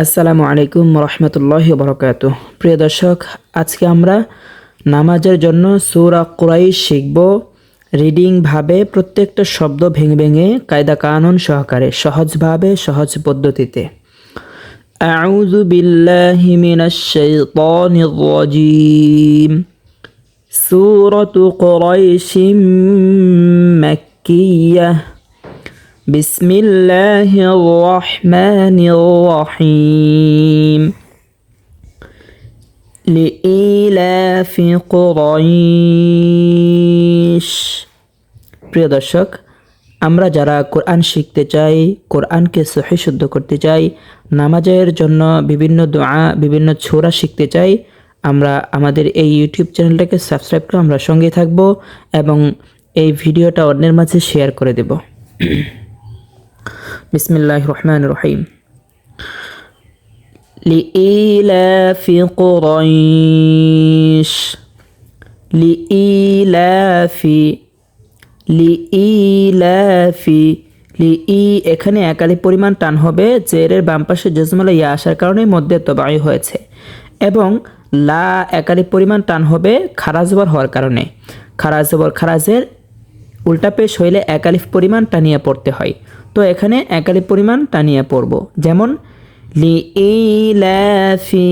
আসসালামু আলাইকুম রহমতুল্লাহি বারাকাতুহু। প্রিয় দর্শক, আজকে আমরা নামাজের জন্য সূরা কুরাইশ শিখব রিডিং ভাবে, প্রত্যেকটা শব্দ ভেঙে ভেঙে কায়দা কানুন সহকারে, সহজভাবে, সহজ পদ্ধতিতে। আউযু বিল্লাহি মিনাশ শাইতানির রাজীম। সূরাতু কুরাইশিম মাক্কিয়াহ। বিসমিল্লাহির রহমানির রহিম। লিইলাফি কুরাইশ। প্রিয় দর্শক, আমরা যারা কোরআন শিখতে চাই, কোরআনকে সহি শুদ্ধ করতে চাই, নামাজের জন্য বিভিন্ন দোয়া, বিভিন্ন সূরা শিখতে চাই, আমরা আমাদের এই ইউটিউব চ্যানেলটাকে সাবস্ক্রাইব করে আমরা সঙ্গে থাকব এবং এই ভিডিওটা অন্যের মাঝে শেয়ার করে দেব। বিসমিল্লাহির রহমানির রহিম। লিইলাফি কুরাইশ। লিইলাফি, লিইলাফি, এখানে একালি পরিমাণ টান হবে। জেরের বাম পাশে জজমালা ইয়া আসার কারণে মধ্যে তবাই হয়েছে, এবং লা একালি পরিমাণ টান হবে খারাজ জবর হওয়ার কারণে। খারাজ জবর খারাজের উল্টা পেশ হইলে একালিফ পরিমাণ টানিয়ে পড়তে হয়। তো এখানে একালিফ পরিমাণ টানিয়ে পড়ব, যেমন লিইলাফি,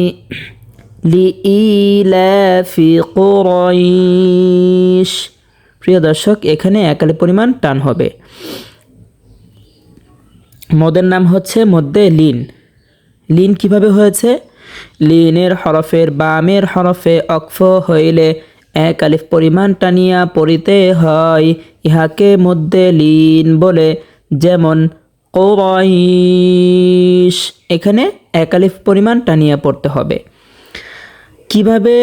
লিইলাফি কুরাইশ। প্রিয় দর্শক, এখানে একালিফ পরিমাণ টান হবে। মদের নাম হচ্ছে মধ্যে লিন। লিন কিভাবে হয়েছে? লিনের হরফের বামের হরফে অক্ফ হইলে এক আলিফ পরিমাণ টানিয়া পড়িতে হয়, ইহাকে মধ্যে লিন বলে। যেমন কুরাইশ, এখানে এক আলিফ পরিমাণ টানিয়া পড়তে হবে। কিভাবে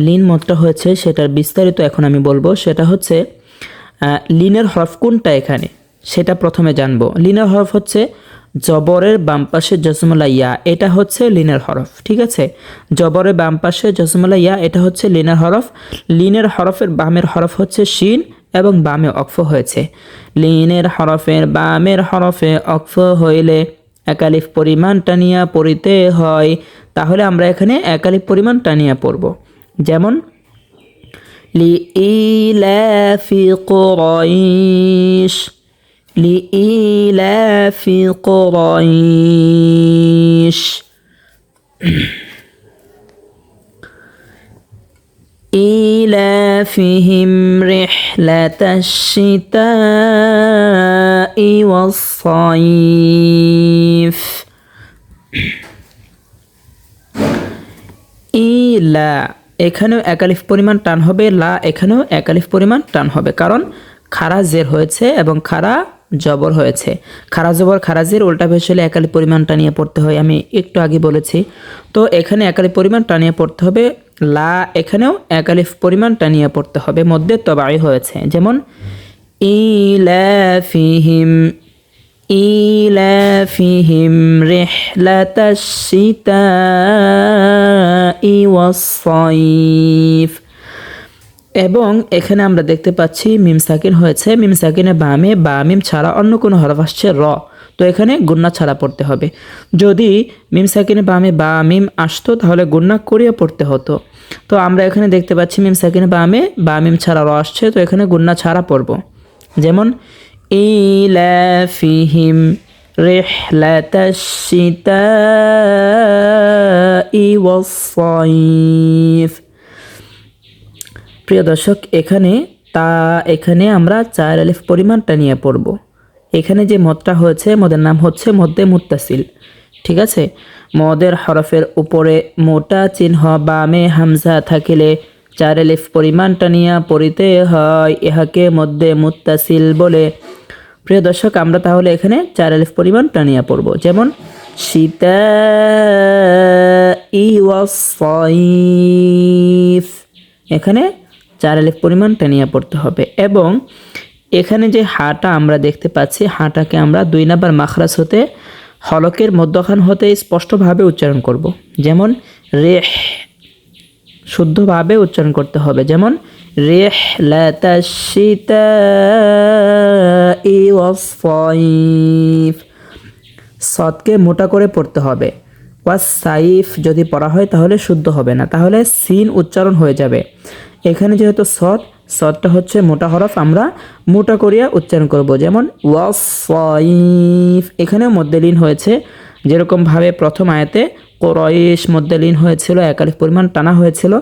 লিন মতটা হয়েছে সেটার বিস্তারিত এখন আমি বলবো। সেটা হচ্ছে লিনের হরফ কোনটা এখানে, সেটা প্রথমে জানবো। লিনের হরফ হচ্ছে জবরের বাম পাশে জজমলা ইয়া, এটা হচ্ছে লিনের হরফ। ঠিক আছে, জবরের বাম পাশে জজমলা ইয়া, এটা হচ্ছে লিনের হরফ। লিনের হরফের বামের হরফ হচ্ছে শিন এবং বামে অক্ফ হয়েছে। লিনের হরফের বামের হরফে অক্ফ হইলে একালিফ পরিমাণ টানিয়া পড়িতে হয়। তাহলে আমরা এখানে একালিফ পরিমাণ টানিয়া পড়ব। যেমন লিইলাফি কুরাইশ, লিইলাফি কুরাইশ। إيلافهم رحلة الشتاء والصيف। ইলা, এখানেও একালিফ পরিমাণ টান হবে। লা, এখানেও একালিফ পরিমাণ টান হবে, কারণ খারা জের হয়েছে এবং খারা জবর হয়েছে। খারা জবর খারাজের উল্টা পেশ হলে একালিফ পরিমাণ টানিয়ে পড়তে হয়, আমি একটু আগে বলেছি। তো এখানে একালিফ পরিমাণ টানিয়ে পড়তে হবে। লা, এখানেও একালিফ পরিমাণ টানিয়ে পড়তে হবে, মধ্যে তবাই হয়েছে। যেমন ইলাফিহিম, ইলাফিহিম রিহলাতাশ শিতাই ওয়াস-সাইফ। এবং এখানে আমরা দেখতে পাচ্ছি মিম সাকিন হয়েছে। মিম সাকিনে বামে বা মিম ছাড়া অন্য কোনো হরফ আসছে র, তো এখানে গুন্না ছাড়া পড়তে হবে। যদি মিম সাকিনে বামে বা মিম আসতো তাহলে গুন্না করিয়ে পড়তে হতো। তো আমরা এখানে দেখতে পাচ্ছি মিম সাকিনে বামে বা মিম ছাড়া র আসছে, তো এখানে গুন্না ছাড়া পড়ব। যেমন ইলাফিহিম রিহলাতাশ শিতাই ওয়াস-সাইফ। প্রিয় দর্শক, এখানে আমরা 4 আলিফ পরিমাণটা নিয়ে পড়ব। এখানে যে মদটা হয়েছে, মদের নাম হচ্ছে মদ্দে মুত্তাসিল। ঠিক আছে, মদের হরফের উপরে মোটা চিহ্ন বামে হামজা থাকিলে 4 আলিফ পরিমাণটা নিয়ে পড়িতে হয়, ইহাকে মদ্দে মুত্তাসিল বলে। প্রিয় দর্শক, আমরা তাহলে এখানে 4 আলিফ পরিমাণটা নিয়ে পড়ব। যেমন শিতাই ওয়াস-সাইফ, এখানে 4 আলিফ পরিমাণ টানিয়া পড়তে হবে। এবং এখানে যে হাটা আমরা দেখতে পাচ্ছি, হাটাকে আমরা 2 নাম্বার মাখরাজ হতে, হলকের মধ্যখান হতে স্পষ্টভাবে উচ্চারণ করব। যেমন রেহ, শুদ্ধভাবে উচ্চারণ করতে হবে। যেমন রিহলাতাশ শিতাই ওয়াস-সাইফ। সদকে মোটা করে পড়তে হবে। ওয়াস সাইফ যদি পড়া হয় তাহলে শুদ্ধ হবে না, তাহলে সিন উচ্চারণ হয়ে যাবে। এখানে যেহেতু সদটা হচ্ছে মোটা হরফ, আমরা মোটা করিয়া উচ্চারণ করব। যেমন ওয়াস সাইফ, এখানেও মধ্যে লীন হয়েছে, যেরকমভাবে প্রথম আয়াতে কোরাইশ মধ্যে লীন হয়েছিল, একালিফ পরিমাণ টানা হয়েছিল,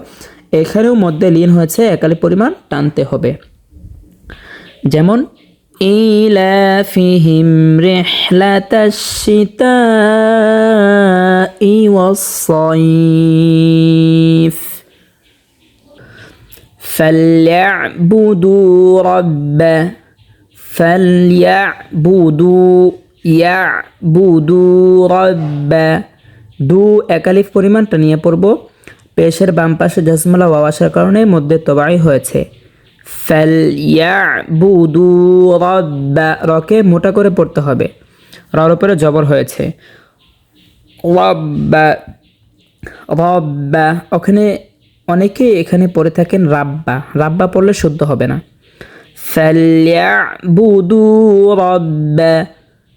এখানেও মধ্যে লীন হয়েছে, একালিফ পরিমাণ টানতে হবে। যেমন ইলাফিহিম রিহলাতাশ শিতাই ওয়াস সাইফ ফালইয়াবুদু রাব্বা। দু একালিফ পরিমাণ টানিয়ে পড়ব, পেশের বাম পাশে জজমালা ওয়াও আসার কারণে মধ্যে তবাই হয়েছে। ফালইয়াবুদু রাব্বা, রকে মোটা করে পড়তে হবে, রর উপরে জবর হয়েছে। রাব্বা রাব্বা, ওখানে অনেকেই এখানে পড়ে থাকেন রাব্বা, রাব্বা পড়লে শুদ্ধ হবে না। ফালইয়াবুদু রাব্বা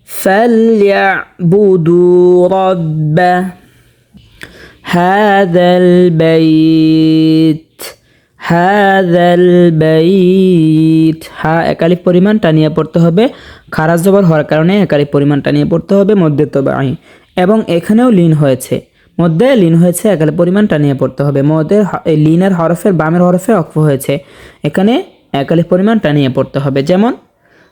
ফালইয়াবুদু রাব্বা হাযাল বাইত হা একালিফ পরিমাণ টানিয়ে পড়তে হবে, খারাজ জবর হওয়ার কারণে একালিফ পরিমাণ টানিয়ে পড়তে হবে, মধ্যে তবাই। এবং এখানেও লিন হয়েছে, মধ্যে লিন হয়েছে, একালিফ পরিমাণ টানিয়ে পড়তে হবে। মধ্যে লিনের হরফের বামের হরফে অক্ফ হয়েছে, এখানে একালিফ পরিমাণ টানিয়ে পড়তে হবে। যেমন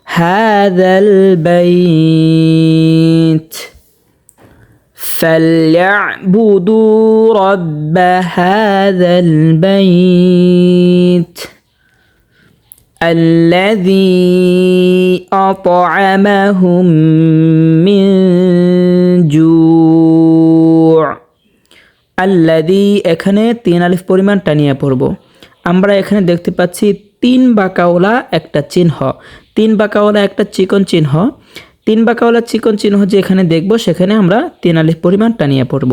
হাযাল বাইত فليعبدوا رب هذا البيت الذي أطعمهم من جوع। الذي এখানে 3 আলিফ পরিমাণ টানিয়ে পড়ব। আমরা এখানে দেখতে পাচ্ছি 3 বাঁকাওয়ালা একটা চিহ্ন, 3 বাঁকাওয়ালা একটা চিকন চিহ্ন, 3 বাঁকাওয়ালা চিকন চিহ্ন যে এখানে দেখব, সেখানে আমরা 3 আলিফ পরিমাণ টানিয়ে পড়ব।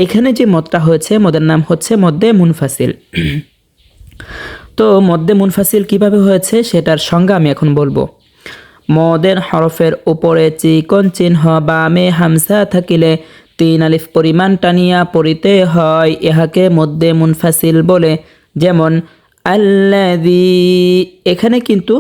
এখানে যে মদটা হয়েছে, মদের নাম হচ্ছে মদ্দে মুনফাসিল। তো মদ্দে মুনফাসিল কিভাবে হয়েছে সেটার সংজ্ঞা আমি এখন বলবো। মদের হরফের উপরে চিকন চিহ্ন বামে হামসা থাকিলে 3 আলিফ পরিমাণ টানিয়া পড়িতে হয়, ইহাকে মদ্দে মুনফাসিল বলে। যেমন আল্লাযী, এখানে কিন্তু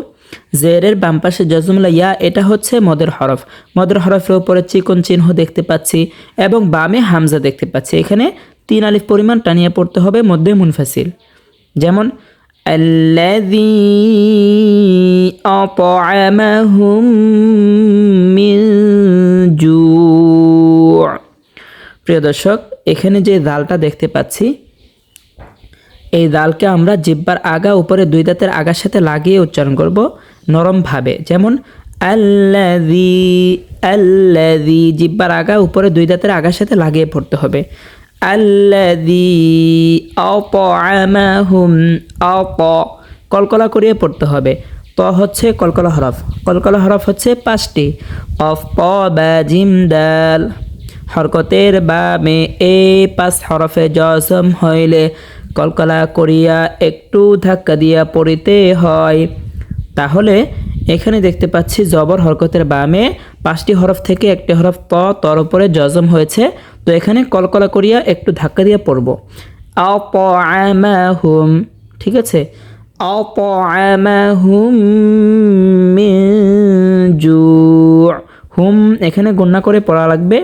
জেরের বাম পাশে জজমলা ইয়া, এটা হচ্ছে মদের হরফ, মদের হরফের উপরে চিকন চিহ্ন দেখতে পাচ্ছি এবং বামে হামজা দেখতে পাচ্ছি, এখানে 3 আলিফ পরিমাণ টানিয়ে পড়তে হবে, মধ্যে মুনফাসিল। যেমন আল্লাযী আত'আমাহুম মিন জু'। প্রিয় দর্শক, এখানে যে দালটা দেখতে পাচ্ছি, এই দালকে আমরা জিহ্বার আগা উপরে 2 দাঁতের আগার সাথে লাগিয়ে উচ্চারণ করব নরমভাবে। যেমন আল্লাযী, জিহ্বার আগা উপরে 2 দাঁতের আগার সাথে লাগিয়ে পড়তে হবে। আল্লাযী আত'আমাহুম, কলকলা করিয়ে পড়তে হবে। ত হচ্ছে কলকলা হরফ, কলকলা হরফ হচ্ছে 5টি, কফ ক বা জিম দাল। হরকতের বামে এই 5 হরফে জজম হইলে কলকলা করিয়া একটু ধাক্কা দিয়া পড়িতে হয়। তাহলে এখানে দেখতে পাচ্ছি জবর হরকতের বামে 5টি হরফ থেকে একটি হরফ তর উপরে জজম হয়েছে, তো এখানে কলকলা করিয়া একটু ধাক্কা দিয়ে পড়ব। আত'আমাহুম, ঠিক আছে, আত'আমাহুম মিন জু'। হুম এখানে গুণনা করে পড়া লাগবে,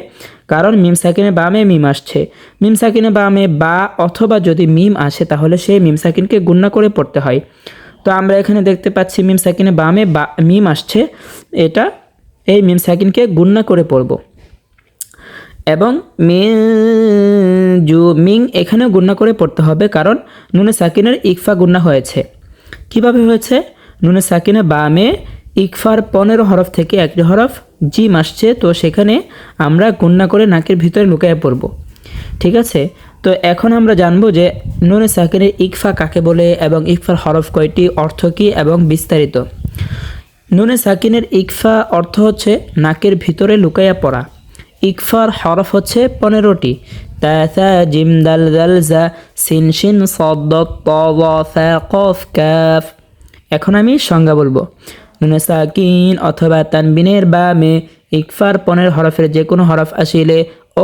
কারণ মিম সাকিনের বামে মিম আসছে, মিম সাকিনের বামে বা অথবা যদি মিম আসে তাহলে সেই মিম সাকিনকে গুণনা করে পড়তে হয়। তো আমরা এখানে দেখতে পাচ্ছি মিম সাকিনের বামে মিম আসছে, এটা এই মিম সাকিনকে গুণনা করে পড়ব। এবং মিং এখানেও গুণনা করে পড়তে হবে, কারণ নুনে সাকিনের ইকফা গুণনা হয়েছে। কিভাবে হয়েছে? নুনে সাকিনের বামে ইকফার 15 হরফ থেকে একটি হরফ জিম আসছে, তো সেখানে আমরা গুণনা করে নাকের ভিতরে লুকায়ে পড়ব, ঠিক আছে। তো এখন আমরা জানবো যে নুনে সাকিনের ইকফা কাকে বলে এবং ইকফার হরফ কয়টি, অর্থ কী এবং বিস্তারিত। নুনে সাকিনের ইকফা অর্থ হচ্ছে নাকের ভিতরে লুকাইয়া পড়া। ইকফার হরফ হচ্ছে 15টি, তা সা জিম দাল জাল জা সিন শিন সাদ দাদ তা যা সা কফ কাফ। এখন আমি সংজ্ঞা বলবো। নুনে সাকিন অথবা তানবিনের বামে ইকফার পনের হরফের যে কোনো হরফ আসিলে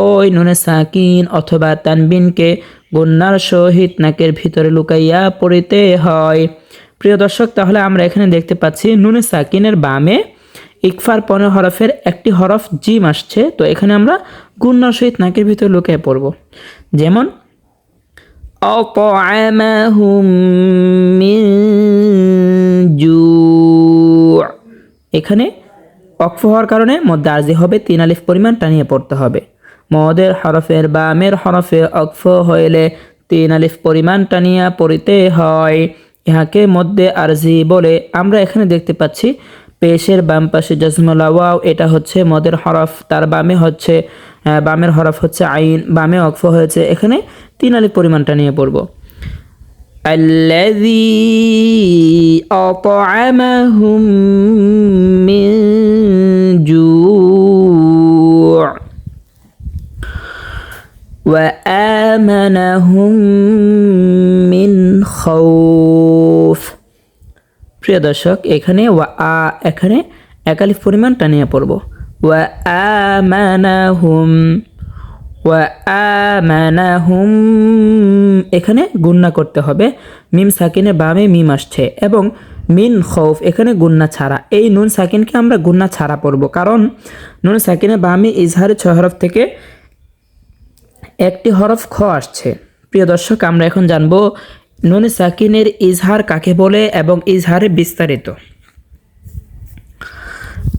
ওই নুনে সাকিন অথবা তানবিনকে গুন্নার সহিত নাকের ভিতরে লুকাইয়া পড়িতে হয়। প্রিয় দর্শক, তাহলে আমরা এখানে দেখতে পাচ্ছি নুনে সাকিনের বামে ইকফার পনের হরফের একটি হরফ জিম আসছে, তো এখানে আমরা গুন্নার সহিত নাকের ভিতরে লুকাইয়া পড়ব। যেমন আতআমাহুম মিন জু', এখানে ওয়াকফ হওয়ার কারণে মধ্যে আরজি হবে, 3 আলিফ পরিমাণ টানিয়ে পড়তে হবে। মদের হরফের বামের হরফে ওয়াকফ হইলে 3 আলিফ পরিমাণ টানিয়া পড়িতে হয়, ইহাকে মধ্যে আরজি বলে। আমরা এখানে দেখতে পাচ্ছি পেশের বাম পাশে জজমুল ওয়াও, এটা হচ্ছে মদের হরফ, তার বামে হচ্ছে বামের হরফ হচ্ছে আইন, বামে ওয়াকফ হয়েছে, এখানে 3 আলিফ পরিমাণ টানিয়ে পড়ব। الذي أطعمهم من جوع وآمنهم من خوف। প্রিয় দর্শক, এখানে এখানে এক আলিফ পরিমাণ টানিয়ে পড়ব। ওয়াআমানাহুম এখানে গুন্না করতে হবে, মিম সাকিনের বামে মিম আসছে, এবং মিন খৌফ এখানে গুন্না ছাড়া। এই নুন সাকিনকে আমরা গুন্না ছাড়া পড়ব, কারণ নুন সাকিনের বামে ইজহারের 6 হরফ থেকে একটি হরফ খ আসছে। প্রিয় দর্শক, আমরা এখন জানবো নুন সাকিনের ইজহার কাকে বলে এবং ইজহারের বিস্তারিত।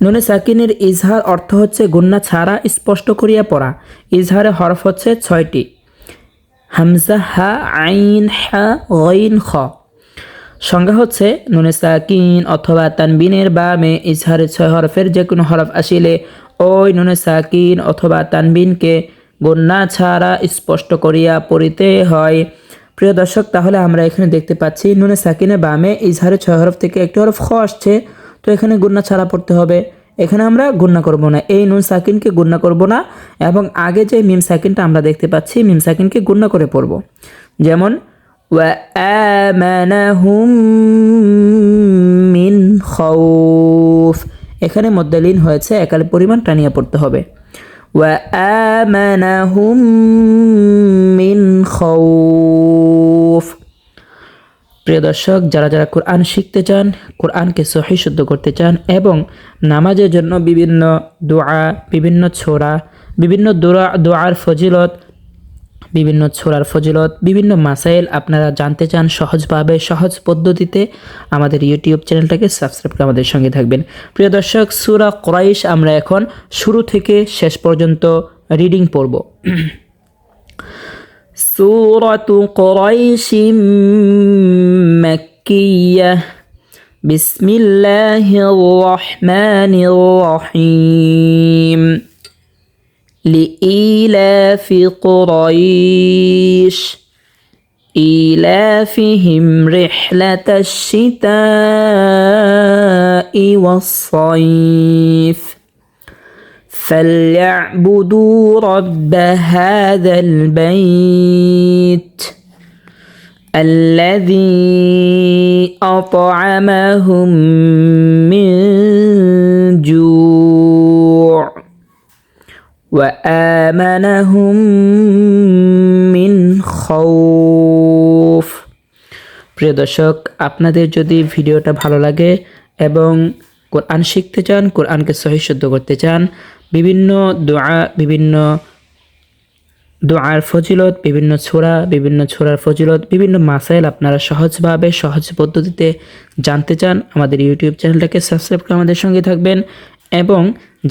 নুনে সাকিনের ইজহার অর্থ হচ্ছে গুন্না ছাড়া স্পষ্ট করিয়া পড়া। ইজহারের হরফ হচ্ছে 6টি, হামজা, হা, আইন, হা, গইন, খ। সংজ্ঞা হচ্ছে নুনে সাকিন অথবা তানবিনের বামে ইজহারের 6 হরফের যে কোনো হরফ আসিলে ওই নুনে সাকিন অথবা তানবিনকে গুন্না ছাড়া স্পষ্ট করিয়া পড়িতে হয়। প্রিয় দর্শক, তাহলে আমরা এখানে দেখতে পাচ্ছি নুনে সাকিনের বামে ইজহারের 6 হরফ থেকে একটি হরফ খ আসছে, তো এখানে গুন্না ছাড়া পড়তে হবে। এখানে আমরা গুন্না করব না, এই নুন সাকিনকে গুন্না করব না, এবং আগে যে মিম সাকিনটা আমরা দেখতে পাচ্ছি মিম সাকিনকে গুন্না করে পড়ব। যেমন ওয়াআমানাহুম মিন খাউফ, এখানে মধ্যে লিন হয়েছে, এক আলিফ পরিমাণ টানিয়ে পড়তে হবে। ওয়াআমানাহুম মিন খাউফ। প্রিয় দর্শক, যারা যারা কোরআন শিখতে চান, কোরআনকে সহিহ শুদ্ধ করতে চান এবং নামাজের জন্য বিভিন্ন দোয়া, বিভিন্ন ছোরা, বিভিন্ন দোয়ার ফজিলত, বিভিন্ন ছোরার ফজিলত, বিভিন্ন মাসাইল আপনারা জানতে চান সহজভাবে, সহজ পদ্ধতিতে, আমাদের ইউটিউব চ্যানেলটাকে সাবস্ক্রাইব করে আমাদের সঙ্গে থাকবেন। প্রিয় দর্শক, সূরা কুরাইশ আমরা এখন শুরু থেকে শেষ পর্যন্ত রিডিং পড়ব। سورة قريش مكية بسم الله الرحمن الرحيم لإيلاف قريش إيلافهم رحلة الشتاء والصيف فليعبدوا رب هذا البيت الذي أطعمهم من جوع وآمنهم من خوف। প্রিয় দর্শক, আপনাদের যদি ভিডিওটা ভালো লাগে এবং কোরআন শিখতে চান, কোরআনকে সহিহ শুদ্ধ করতে চান, বিভিন্ন দোয়া, বিভিন্ন দোয়ার ফজিলত, বিভিন্ন ছোরার ফজিলত, বিভিন্ন মাসাইল আপনারা সহজভাবে, সহজ পদ্ধতিতে জানতে চান, আমাদের ইউটিউব চ্যানেলটাকে সাবস্ক্রাইব করে আমাদের সঙ্গে থাকবেন। এবং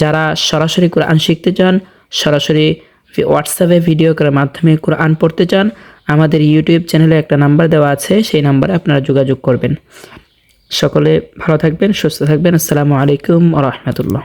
যারা সরাসরি কোরআন শিখতে চান, সরাসরি হোয়াটসঅ্যাপে ভিডিও করার মাধ্যমে কোরআন পড়তে চান, আমাদের ইউটিউব চ্যানেলে একটা নাম্বার দেওয়া আছে, সেই নাম্বারে আপনারা যোগাযোগ করবেন। সকলে ভালো থাকবেন, সুস্থ থাকবেন। আসসালামু আলাইকুম ওয়া রাহমাতুল্লাহ।